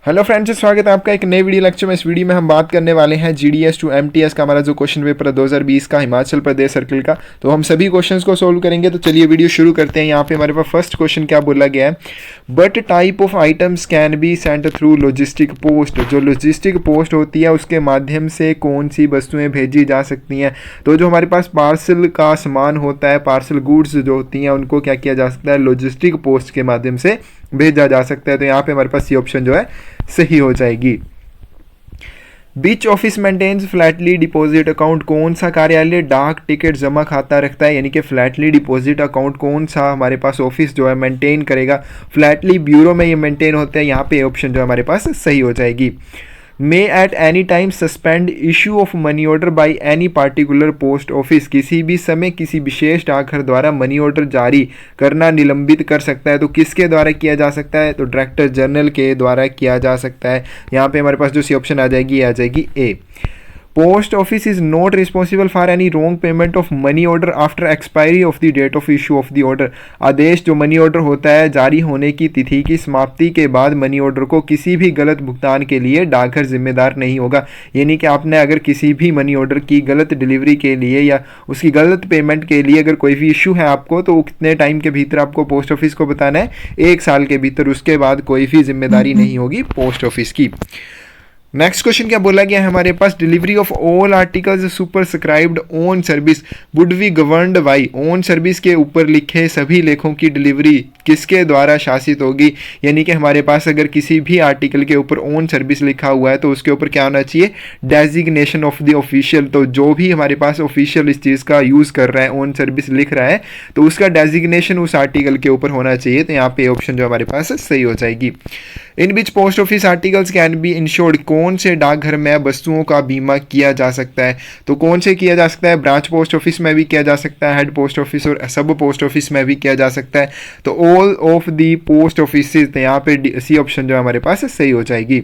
Hello friends, स्वागत है आपका एक नए वीडियो लेक्चर में। इस वीडियो में हम बात करने वाले हैं जीडीएस टू एमटीएस का हमारा जो क्वेश्चन पेपर है 2020 का हिमाचल प्रदेश सर्किल का। तो हम सभी क्वेश्चंस को सोल्व करेंगे। तो चलिए वीडियो शुरू करते हैं। यहाँ पे हमारे पास फर्स्ट क्वेश्चन क्या बोला गया है, but type of items can be Saint through logistic post. जो लॉजिस्टिक पोस्ट होती है उसके माध्यम से कौन सी वस्तुएं भेजी जा सकती हैं। तो जो हमारे पास पार्सल का सामान होता है, पार्सल गुड्स जो होती हैं, उनको क्या किया जा सकता है, लॉजिस्टिक पोस्ट के माध्यम से भेजा जा सकता है। तो यहाँ पे हमारे पास ये ऑप्शन जो है सही हो जाएगी। Which office maintains flatly deposit account. कौन सा कार्यालय डाक टिकट जमा खाता रखता है, यानी कि फ्लैटली डिपॉजिट अकाउंट कौन सा हमारे पास ऑफिस जो है मेंटेन करेगा। फ्लैटली ब्यूरो में ये मेंटेन होते हैं। यहाँ पे ऑप्शन जो हमारे पास सही हो जाएगी। May at any time suspend issue of money order by any particular post office. किसी भी समय किसी विशेष डाकघर द्वारा मनी ऑर्डर जारी करना निलंबित कर सकता है। तो किसके द्वारा किया जा सकता है, तो डायरेक्टर जनरल के द्वारा किया जा सकता है। यहाँ पे हमारे पास जो सी ऑप्शन आ जाएगी, आ जाएगी A. Post office is not responsible for any wrong payment of money order after expiry of the date of issue of the order. आदेश जो मनी ऑर्डर होता है जारी होने की तिथि की समाप्ति के बाद मनी ऑर्डर को किसी भी गलत भुगतान के लिए डाकघर जिम्मेदार नहीं होगा। यानी कि आपने अगर किसी भी मनी ऑर्डर की गलत डिलीवरी के लिए या उसकी गलत पेमेंट के लिए अगर कोई भी इशू है आपको, तो कितने टाइम के भीतर आपको पोस्ट ऑफिस को बताना है, 1 साल के भीतर। उसके बाद कोई भी जिम्मेदारी नहीं होगी पोस्ट ऑफिस की। नेक्स्ट क्वेश्चन क्या बोला गया है हमारे पास, delivery of all articles superscribed on service would be governed by. On service के ऊपर लिखे सभी लेखों की डिलीवरी किसके द्वारा शासित होगी। यानी कि हमारे पास अगर किसी भी आर्टिकल के ऊपर ऑन सर्विस लिखा हुआ है तो उसके ऊपर क्या होना चाहिए, डेजिग्नेशन ऑफ द ऑफिशियल। तो जो भी हमारे पास ऑफिशियल इस चीज़ का यूज़ कर रहा है, ऑन सर्विस लिख रहा है, तो उसका डेजिग्नेशन उस आर्टिकल के ऊपर होना चाहिए। तो यहाँ पे ऑप्शन जो हमारे पास सही हो जाएगी। In which post office articles can be insured. कौन से डाकघर में वस्तुओं का बीमा किया जा सकता है। तो कौन से किया जा सकता है, ब्रांच पोस्ट ऑफिस में भी किया जा सकता है, हेड पोस्ट ऑफिस और सब पोस्ट ऑफिस में भी किया जा सकता है। तो all of the post office, यहाँ पे सी ऑप्शन जो हमारे पास सही हो जाएगी।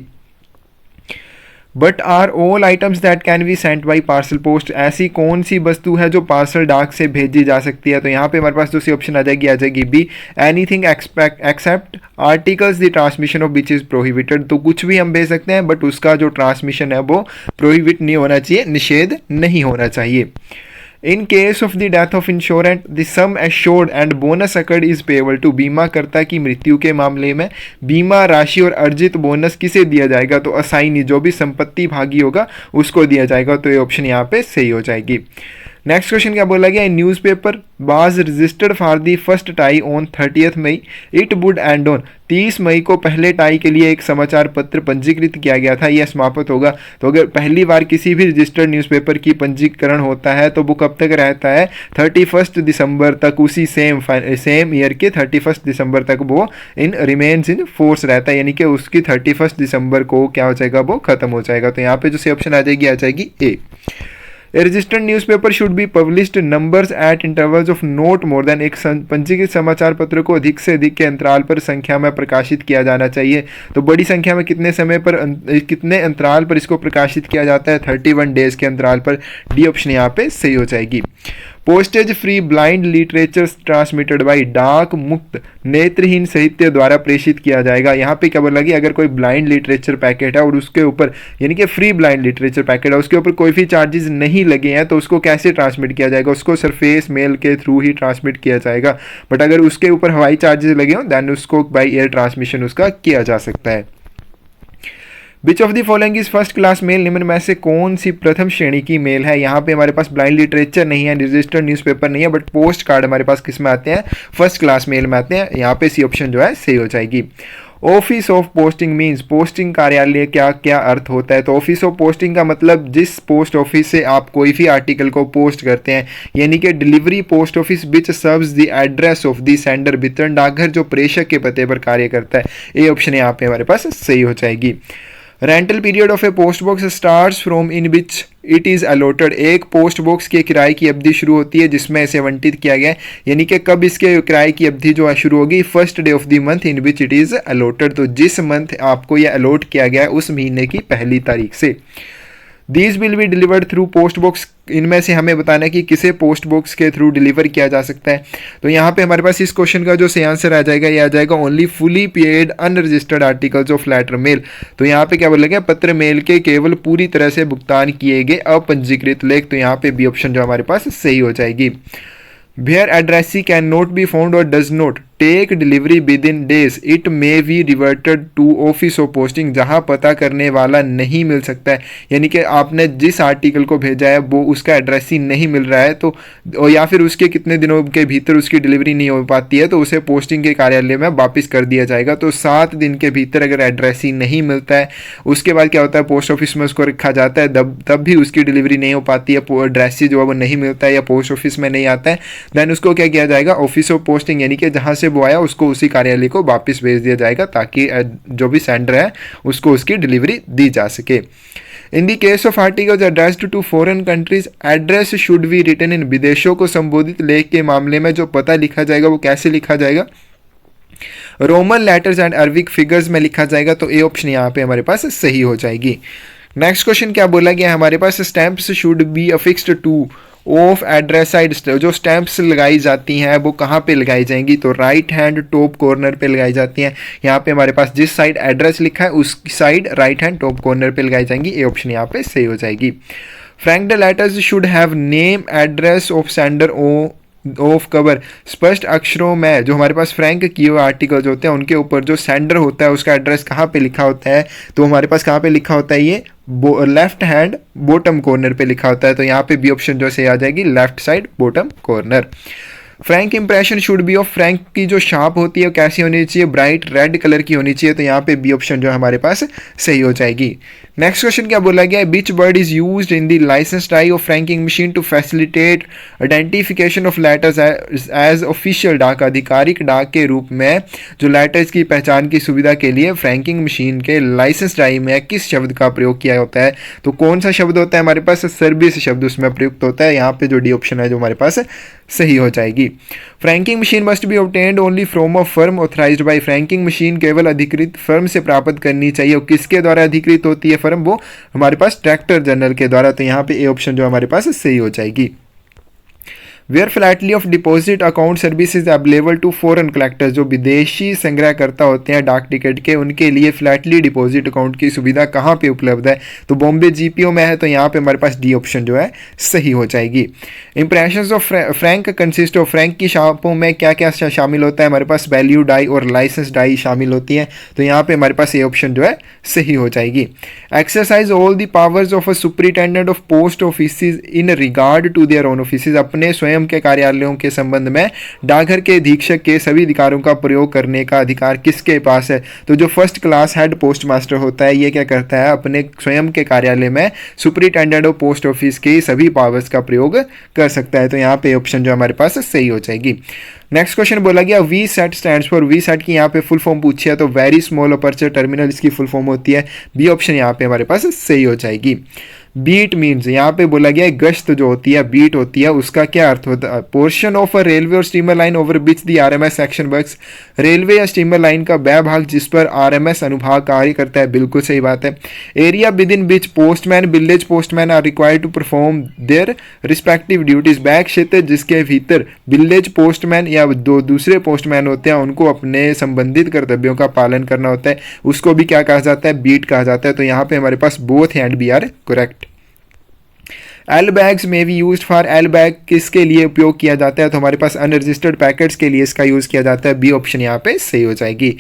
But are all items that can be sent by parcel post. ऐसी कौन सी वस्तु है जो पार्सल डाक से भेजी जा सकती है। तो यहाँ पे हमारे पास दूसरी ऑप्शन आ जाएगी B. Anything except articles the transmission of which is prohibited. तो कुछ भी हम भेज सकते हैं, बट उसका जो ट्रांसमिशन है वो प्रोहिबिट नहीं होना चाहिए, निषेध नहीं होना चाहिए। In case of the death of insurant the sum assured and bonus accrued is payable to. बीमाकर्ता की मृत्यु के मामले में बीमा राशि और अर्जित बोनस किसे दिया जाएगा, तो असाइनी, जो भी संपत्ति भागी होगा उसको दिया जाएगा। तो ये ऑप्शन यहाँ पे सही हो जाएगी। नेक्स्ट क्वेश्चन क्या बोला गया, newspaper was registered for the first time on 30 May it would end on. 30 मई को पहले टाई के लिए एक समाचार पत्र पंजीकृत किया गया था, यह समाप्त होगा। तो अगर पहली बार किसी भी रजिस्टर्ड न्यूज़पेपर की पंजीकरण होता है तो वो कब तक रहता है, 31 दिसंबर तक। उसी सेम ईयर के 31 दिसंबर तक वो रिमेन्स इन फोर्स रहता है। यानी कि उसकी 31 दिसंबर को क्या हो जाएगा, वो खत्म हो जाएगा। तो यहाँ पे जो सी ऑप्शन आ जाएगी ए। A registered newspaper should be published numbers at intervals of not more than। एक पंजीकृत समाचार पत्र को अधिक से अधिक के अंतराल पर संख्या में प्रकाशित किया जाना चाहिए। तो बड़ी संख्या में कितने समय पर, कितने अंतराल पर इसको प्रकाशित किया जाता है, 31 डेज के अंतराल पर। डी ऑप्शन यहाँ पे सही हो जाएगी। Postage free blind literature transmitted by. डाक मुक्त नेत्रहीन साहित्य द्वारा प्रेषित किया जाएगा। यहाँ पे क्या बोला कि अगर कोई ब्लाइंड लिटरेचर पैकेट है और उसके ऊपर, यानी कि फ्री ब्लाइंड लिटरेचर पैकेट है, उसके ऊपर कोई भी चार्जेस नहीं लगे हैं, तो उसको कैसे ट्रांसमिट किया जाएगा, उसको सरफेस मेल के थ्रू ही ट्रांसमिट किया जाएगा। बट अगर उसके ऊपर हवाई चार्जेस लगे हों देन उसको बाई एयर ट्रांसमिशन उसका किया जा सकता है। Which of the following is first class mail. निम्न में से कौन सी प्रथम श्रेणी की मेल है। यहाँ पे हमारे पास ब्लाइंड लिटरेचर नहीं है, रजिस्टर्ड न्यूज़पेपर नहीं है, बट पोस्ट कार्ड हमारे पास किस में आते हैं, फर्स्ट क्लास मेल में आते हैं। यहाँ पे सी ऑप्शन जो है सही हो जाएगी। Office of posting means. Posting कार्यालय क्या क्या अर्थ होता है। तो ऑफिस ऑफ पोस्टिंग का मतलब जिस पोस्ट ऑफिस से आप कोई भी आर्टिकल को पोस्ट करते हैं, यानी कि delivery post office which serves the address of the sender. वितरण डाकघर जो प्रेषक के पते पर कार्य करता है। ये ऑप्शन यहाँ पे हमारे पास सही हो जाएगी। Rental period of A post box starts from in which it is allotted. एक पोस्ट बॉक्स के किराए की अवधि शुरू होती है जिसमें इसे आवंटित किया गया है। यानी कि कब इसके किराए की अवधि जो है शुरू होगी, first day of the month in which it is allotted. तो जिस मंथ आपको यह अलॉट किया गया है उस महीने की पहली तारीख से। These will be delivered through post box, इनमें से हमें बताना है कि किसे पोस्ट बॉक्स के थ्रू डिलीवर किया जा सकता है। तो यहाँ पे हमारे पास इस क्वेश्चन का जो सही आंसर आ जाएगा, ये आ जाएगा only fully paid unregistered articles of letter mail. तो यहाँ पे क्या बोला गया, पत्र मेल के केवल पूरी तरह से भुगतान किए गए अपंजीकृत लेख। तो यहाँ पे बी ऑप्शन जो हमारे पास सही हो जाएगी। Where addressee cannot be found or does not take delivery within days, it may be reverted to office of posting। जहाँ पता करने वाला नहीं मिल सकता है, यानी कि आपने जिस आर्टिकल को भेजा है वो उसका एड्रेस ही नहीं मिल रहा है, तो या फिर उसके कितने दिनों के भीतर उसकी डिलीवरी नहीं हो पाती है, तो उसे पोस्टिंग के कार्यालय में वापस कर दिया जाएगा। तो 7 दिन के भीतर अगर एड्रेस ही नहीं मिलता है, उसके बाद क्या होता है, पोस्ट ऑफिस में उसको रखा जाता है, तब भी उसकी डिलीवरी नहीं हो पाती है, एड्रेस ही जो है वो नहीं मिलता है या पोस्ट ऑफिस में नहीं आता है, देन उसको क्या किया जाएगा, ऑफिस ऑफ पोस्टिंग, यानी कि जहाँ से वो आया उसको उसी कार्यालय को वापस भेज दिया जाएगा, ताकि जो भी सेंडर है उसको उसकी डिलीवरी दी जा सके। In the case of articles addressed to foreign countries, address should be written in. विदेशों को संबोधित लेख के मामले में जो पता लिखा जाएगा वो कैसे लिखा जाएगा, Roman letters and Arabic figures में लिखा जाएगा। तो ए ऑप्शन यहाँ पे हमारे पास सही हो जाएगी। नेक्स्ट क्वेश्चन क्या बोला गया हमारे पास, stamps should be affixed to of address side. जो स्टैंप्स लगाई जाती हैं वो कहाँ पे लगाई जाएंगी, तो राइट हैंड टॉप कॉर्नर पे लगाई जाती हैं। यहाँ पे हमारे पास जिस साइड एड्रेस लिखा है उस side right hand top corner पे लगाई जाएंगी। ए ऑप्शन यहाँ पे सही हो जाएगी। Frank the letters should have name address of sender of cover. स्पष्ट अक्षरों में जो हमारे पास फ्रैंक किए हुए आर्टिकल्स होते हैं उनके ऊपर जो सेंडर होता है उसका एड्रेस कहाँ पे लिखा होता है, तो हमारे पास कहाँ पे लिखा होता है, ये लेफ्ट हैंड बॉटम कॉर्नर पे लिखा होता है। तो यहाँ पे बी ऑप्शन जो सही आ जाएगी, left side bottom corner. Frank impression should be of, Frank की जो शार्प होती है कैसी होनी चाहिए, ब्राइट रेड कलर की होनी चाहिए। तो यहाँ पे बी ऑप्शन जो हमारे पास सही हो जाएगी। नेक्स्ट क्वेश्चन क्या बोला गया है, which word is used in the license die of franking machine to facilitate identification of letters as official dak. आधिकारिक डाक के रूप में जो लेटर्स की पहचान की सुविधा के लिए फ्रैंकिंग मशीन के लाइसेंस डाई में किस शब्द का प्रयोग किया होता है, तो कौन सा शब्द होता है हमारे पास, सर्विस शब्द उसमें प्रयुक्त होता है। यहाँ पे जो डी ऑप्शन है जो हमारे पास सही हो जाएगी। Franking machine must be obtained only from a firm authorised bye. Franking machine केवल अधिकृत फर्म से प्राप्त करनी चाहिए, और किसके द्वारा अधिकृत होती है फर्म, वो हमारे पास डायरेक्टर जनरल के द्वारा। तो यहाँ पे ए ऑप्शन जो हमारे पास सही हो जाएगी। Where flatly of deposit account services available to foreign collectors. जो विदेशी संग्रहकर्ता होते हैं डाक टिकट के, उनके लिए फ्लैटली डिपॉजिट अकाउंट की सुविधा कहाँ पे उपलब्ध है, तो बॉम्बे जीपीओ में है। तो यहाँ पे हमारे पास डी ऑप्शन जो है सही हो जाएगी। Impressions of Frank consist of, Frank की शापों में क्या क्या शामिल होता है, हमारे पास वैल्यू डाई और लाइसेंस डाई शामिल होती हैं। तो यहाँ पे हमारे पास ए ऑप्शन जो है सही हो जाएगी। Exercise all the powers of a superintendent of post offices in regard to their own offices. अपने स्वयं के कार्यालयों के संबंध में डाकघर के अधीक्षक के सभी अधिकारों का प्रयोग करने का अधिकार किसके पास है, तो जो first class head post master होता है ये क्या करता है, अपने स्वयं के कार्यालय में सुपरिटेंडेंट ऑफ पोस्ट ऑफिस के सभी पावर्स का प्रयोग कर सकता है। तो यहाँ पे ऑप्शन जो हमारे पास सही हो जाएगी। नेक्स्ट क्वेश्चन बोला गया VSAT stands for. VSAT की यहाँ पे फुल फॉर्म पूछी है, तो वेरी स्मॉल अपर्चर टर्मिनल इसकी फुल फॉर्म होती है। बी ऑप्शन यहाँ पे हमारे पास सही हो जाएगी। बीट मीन्स, यहाँ पे बोला गया है गश्त जो होती है बीट होती है, उसका क्या अर्थ होता है, पोर्शन ऑफ अ रेलवे और steamer line over which the RMS section works. Railway या स्टीमर लाइन का वह भाग जिस पर आरएमएस अनुभाग कार्य करता है, बिल्कुल सही बात है। Area within which postman village postman are required to perform their respective duties. वह क्षेत्र जिसके भीतर विलेज पोस्टमैन या दूसरे पोस्टमैन होते हैं उनको अपने संबंधित कर्तव्यों का पालन करना होता है, उसको भी क्या कहा जाता है, बीट कहा जाता है। तो यहाँ पे हमारे पास both and B are correct. L bags में भी यूज फॉर, एल बैग किसके लिए उपयोग किया जाता है, तो हमारे पास अनरजिस्टर्ड पैकेट्स के लिए इसका यूज किया जाता है। बी ऑप्शन यहाँ पे सही हो जाएगी।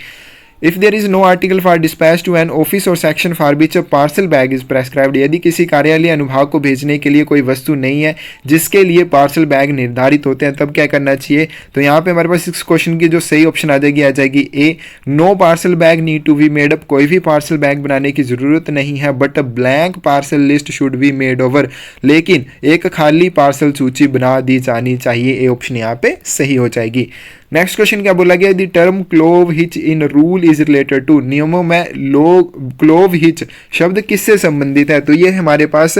If there is no article for dispatch to an office or section for which a parcel bag is prescribed. यदि किसी कार्यालय अनुभाग को भेजने के लिए कोई वस्तु नहीं है जिसके लिए पार्सल बैग निर्धारित होते हैं, तब क्या करना चाहिए, तो यहाँ पे हमारे पास इस क्वेश्चन की जो सही ऑप्शन आ जाएगी A, no parcel bag need to be made up. कोई भी पार्सल बैग बनाने की जरूरत नहीं है, but a blank parcel list should be made over. लेकिन एक खाली पार्सल सूची बना दी जानी चाहिए। ए ऑप्शन यहाँ पे सही हो जाएगी। नेक्स्ट क्वेश्चन क्या बोला गया, the term clove hitch in rule is related to. नियमों में क्लोव हिच शब्द किससे संबंधित है, तो ये हमारे पास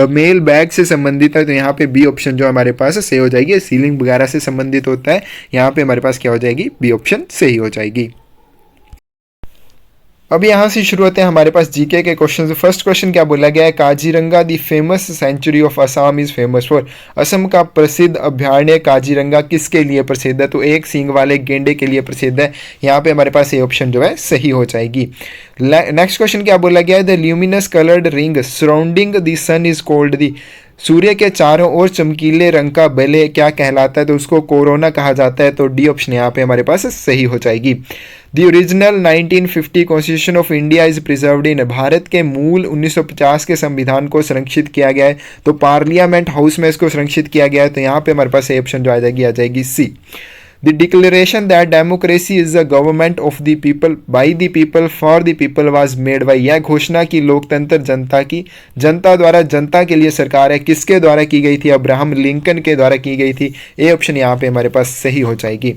मेल बैग से संबंधित है। तो यहाँ पे बी ऑप्शन जो हमारे पास सही हो जाएगी। सीलिंग वगैरह से संबंधित होता है, यहाँ पे हमारे पास क्या हो जाएगी, बी ऑप्शन सही हो जाएगी। अब यहाँ से शुरू होते हैं हमारे पास जीके के क्वेश्चन। फर्स्ट क्वेश्चन क्या बोला गया है, Kaziranga the famous sanctuary of Assam is famous for. Assam का प्रसिद्ध अभ्यारण्य काजीरंगा किसके लिए प्रसिद्ध है, तो एक सींग वाले गेंडे के लिए प्रसिद्ध है। यहाँ पे हमारे पास ये ऑप्शन जो है सही हो जाएगी। नेक्स्ट क्वेश्चन क्या बोला गया है, the luminous coloured ring surrounding the sun is called the. सूर्य के चारों ओर चमकीले रंग का बेले क्या कहलाता है, तो उसको कोरोना कहा जाता है। तो डी ऑप्शन यहाँ पे हमारे पास सही हो जाएगी। The original 1950 constitution of India is preserved इन। भारत के मूल 1950 के संविधान को संरक्षित किया गया है, तो पार्लियामेंट हाउस में इसको संरक्षित किया गया है। तो यहाँ पे हमारे पास ये ऑप्शन जो आ जाएगी सी। The declaration that democracy is the government of the people, by the people, for the people was made by। यह घोषणा की लोकतंत्र जनता की, जनता द्वारा जनता के लिए सरकार है, किसके द्वारा की गई थी, अब्राहम लिंकन के द्वारा की गई थी। ये ऑप्शन यहाँ पे हमारे पास सही हो जाएगी।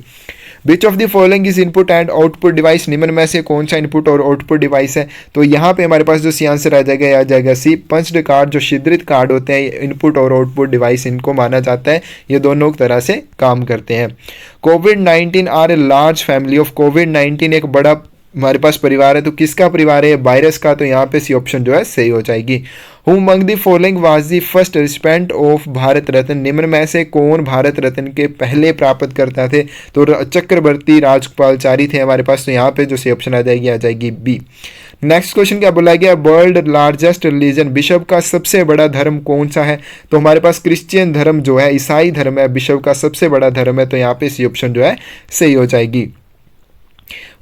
विच of the following is input and output device. निम्न में से कौन सा इनपुट और आउटपुट डिवाइस है, तो यहाँ पे हमारे पास जो सी आंसर आ जाएगा सी। पंच्ड कार्ड, जो छिद्रित कार्ड होते हैं, इनपुट और आउटपुट डिवाइस इनको माना जाता है। ये दोनों तरह से काम करते हैं। कोविड-19 are a large family of. कोविड-19 एक बड़ा हमारे पास परिवार है, तो किसका परिवार है, वायरस का। तो यहाँ पे सी ऑप्शन जो है सही हो जाएगी। Who among the following was the first recipient of Bharat Ratna. निम्न में से कौन भारत रत्न के पहले प्राप्त करता थे, तो चक्रवर्ती राजगोपालचारी थे हमारे पास। तो यहाँ पे जो सी ऑप्शन आ जाएगी बी। नेक्स्ट क्वेश्चन क्या बोला गया, वर्ल्ड लार्जेस्ट रिलीजन। विश्व का सबसे बड़ा धर्म कौन सा है, तो हमारे पास क्रिश्चियन धर्म जो है, ईसाई धर्म है, विश्व का सबसे बड़ा धर्म है। तो यहाँ पे सी ऑप्शन जो है सही हो जाएगी।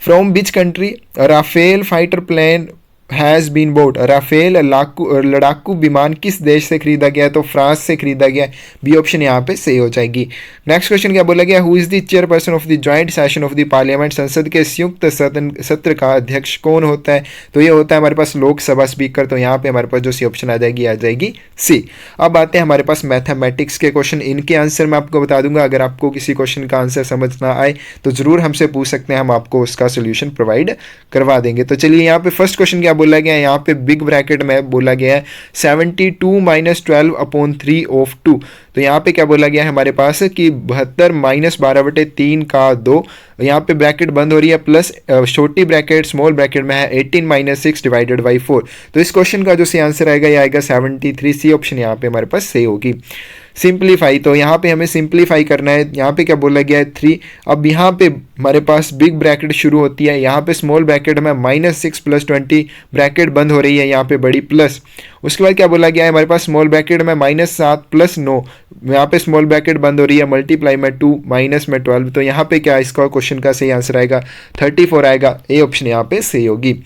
From which country Rafale fighter plane has been bought. Rafale लड़ाकू विमान किस देश से खरीदा गया है, तो फ्रांस से खरीदा गया है। बी ऑप्शन यहाँ पे सही हो जाएगी। नेक्स्ट क्वेश्चन क्या बोला गया, who is the chairperson of the joint session of the parliament. संसद के संयुक्त सत्र का अध्यक्ष कौन होता है, तो ये होता है हमारे पास लोकसभा स्पीकर। तो यहाँ पे हमारे पास जो सी ऑप्शन आ जाएगी सी। अब आते हैं हमारे पास मैथमेटिक्स के क्वेश्चन। इनके आंसर मैं आपको बता दूंगा। अगर आपको किसी क्वेश्चन का आंसर समझ ना आए तो जरूर हमसे पूछ सकते हैं, हम आपको उसका सोल्यूशन प्रोवाइड करवा देंगे। तो चलिए यहाँ पे फर्स्ट क्वेश्चन क्या बोला गया है, यहाँ पे बिग ब्रैकेट में बोला गया है 72 - 12/3 ऑफ 2। तो यहाँ पे क्या बोला गया है हमारे पास कि 72 - 12/3 का 2। यहाँ पे ब्रैकेट बंद हो रही है, प्लस छोटी ब्रैकेट स्मॉल ब्रैकेट में है 18 - 6 डिवाइडेड बाई 4। तो इस क्वेश्चन का जो सी आंसर आएगा ये आएगा 73। सी ऑप्शन यहाँ पे हमारे पास सही होगी। सिंप्लीफाई, तो यहाँ पे हमें सिंप्लीफाई करना है। यहाँ पे क्या बोला गया है 3। अब यहाँ पे हमारे पास बिग ब्रैकेट शुरू होती है, यहाँ पे स्मॉल ब्रैकेट में -6 + 20 ब्रैकेट बंद हो रही है, यहाँ पे बड़ी प्लस। उसके बाद क्या बोला गया है हमारे पास स्मॉल ब्रैकेट में -7 + 9, यहाँ पे स्मॉल ब्रैकेट बंद हो रही है, मल्टीप्लाई में 2 माइनस में 12। तो यहाँ पे क्या इसका क्वेश्चन का सही आंसर आएगा 34 आएगा। ए ऑप्शन यहाँ पे सही होगी।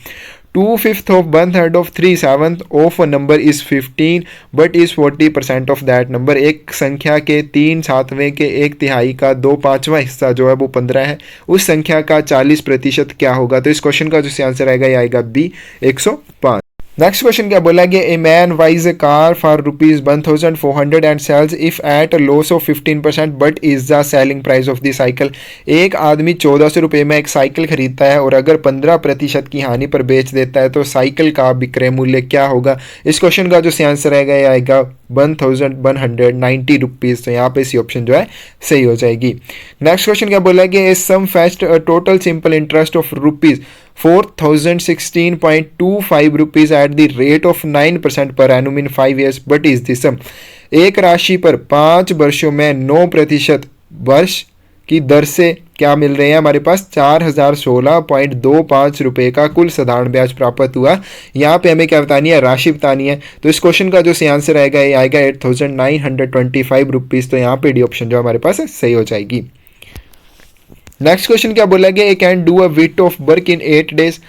2/5 of 1/3 of 3/7 of a number is 15 but is 40% of that number। एक संख्या के 3/7 के 1/3 का 2/5 हिस्सा जो है वो 15 है, उस संख्या का 40% क्या होगा। तो इस क्वेश्चन का जो आंसर आएगा ये आएगा बी 105। नेक्स्ट क्वेश्चन क्या बोला गया, a man buys a car for ₹1,400 and sells it at loss of 15% what is the selling price of the cycle. एक आदमी 1400 रुपये में एक साइकिल खरीदता है और अगर 15% की हानि पर बेच देता है तो साइकिल का विक्रय मूल्य क्या होगा। इस क्वेश्चन का जो आंसर आएगा ये आएगा 1,190 रुपीज़। तो यहाँ पे सी ऑप्शन जो है सही हो जाएगी। नेक्स्ट क्वेश्चन क्या बोला गया, a sum fetched total simple interest of ₹4,016.25 rupees at the rate of 9% per annum in 5 years what is the sum. एक राशि पर 5 वर्षों में 9% वर्ष की दर से क्या मिल रहे हैं हमारे पास 4,016.25 रुपये का कुल साधारण ब्याज प्राप्त हुआ। यहाँ पे हमें क्या बतानी है, राशि बतानी है। तो इस क्वेश्चन का जो आंसर आएगा ये आएगा 8,925 रुपीज़। तो यहाँ पे डी ऑप्शन जो हमारे पास सही हो जाएगी। नेक्स्ट क्वेश्चन क्या बोला गया, A can do a bit of work in 8 days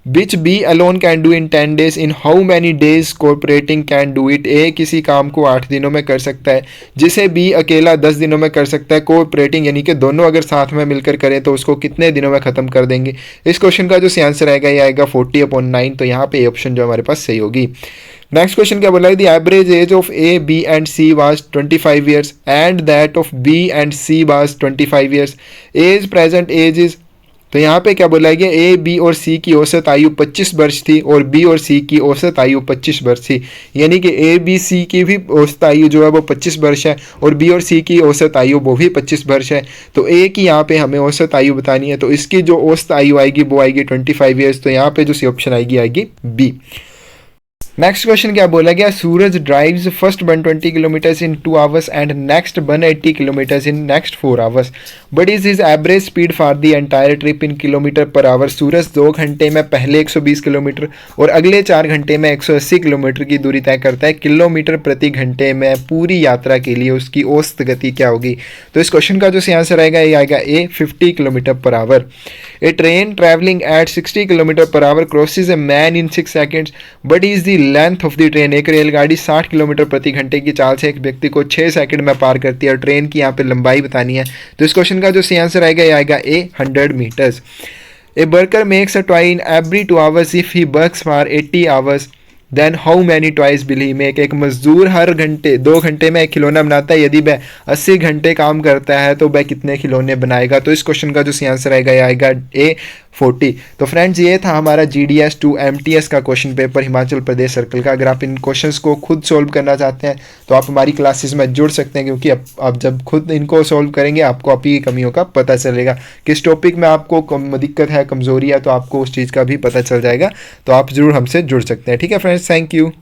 which B alone can do in 10 days in how many days cooperating can do it. A किसी काम को 8 दिनों में कर सकता है, जिसे बी अकेला 10 दिनों में कर सकता है। कोऑपरेटिंग यानी कि दोनों अगर साथ में मिलकर करें तो उसको कितने दिनों में खत्म कर देंगे। इस क्वेश्चन का जो आंसर आएगा ये आएगा 40/9। तो यहाँ पे ऑप्शन जो हमारे पास सही होगी। नेक्स्ट क्वेश्चन क्या बोला है, the average age of A B and C was 25 years and that of B and C was 25 years। Age present age is तो यहाँ पे क्या बोला गया, ए, बी और सी की औसत आयु 25 वर्ष थी और बी और सी की औसत आयु 25 वर्ष थी। यानी कि ए, बी, सी की भी औसत आयु जो है वो 25 वर्ष है और बी और सी की औसत आयु वो भी 25 वर्ष है। तो ए की यहाँ पे हमें औसत आयु बतानी है, तो इसकी जो औसत आयु आएगी वो आएगी 25 ईयर्स। तो यहाँ पे जो सी ऑप्शन आएगी बी। नेक्स्ट क्वेश्चन क्या बोला गया, Suraj drives first 120 kilometres in 2 hours and next 180 kilometres in next 4 hours, what is his average speed for the entire trip in kilometre per hour. Suraj 2 घंटे में पहले 120 किलोमीटर और अगले 4 घंटे में 180 किलोमीटर की दूरी तय करता है। किलोमीटर प्रति घंटे में पूरी यात्रा के लिए उसकी औसत गति क्या होगी। तो इस क्वेश्चन का जो सही आंसर आएगा ये आएगा ए, 50 kilometre per our. A train travelling eight 60 kilometre per our crosses a man in 6 seconds, but is the length of the train. एक रेलगाड़ी 60 किलोमीटर प्रति घंटे की चाल से एक व्यक्ति को 6 सेकंड में पार करती है और ट्रेन की यहाँ पे लंबाई बतानी है। तो इस क्वेश्चन का जो सही आंसर आएगा ये आएगा A, 100 metres. A worker makes a toy in every 2 hours if he works for 80 hours, then how many toys will he make. एक मजदूर हर घंटे 2 घंटे में एक खिलौना बनाता है, यदि वह 80 घंटे काम करता है तो वह कितने खिलौने बनाएगा। तो इस क्वेश्चन का जो सही आंसर आएगा ये आएगा ए, 40। तो फ्रेंड्स ये था हमारा GDS टू MTS का question paper Himachal Pradesh circle का। अगर आप इन क्वेश्चंस को खुद सोल्व करना चाहते हैं तो आप हमारी क्लासेस में जुड़ सकते हैं, क्योंकि आप जब खुद इनको सोल्व करेंगे आपको आपकी कमियों का पता चलेगा, किस टॉपिक में आपको दिक्कत है, कमजोरी है, तो आपको उस चीज़ का भी पता चल जाएगा। तो आप ज़रूर हमसे जुड़ सकते हैं। ठीक है फ्रेंड्स, थैंक यू।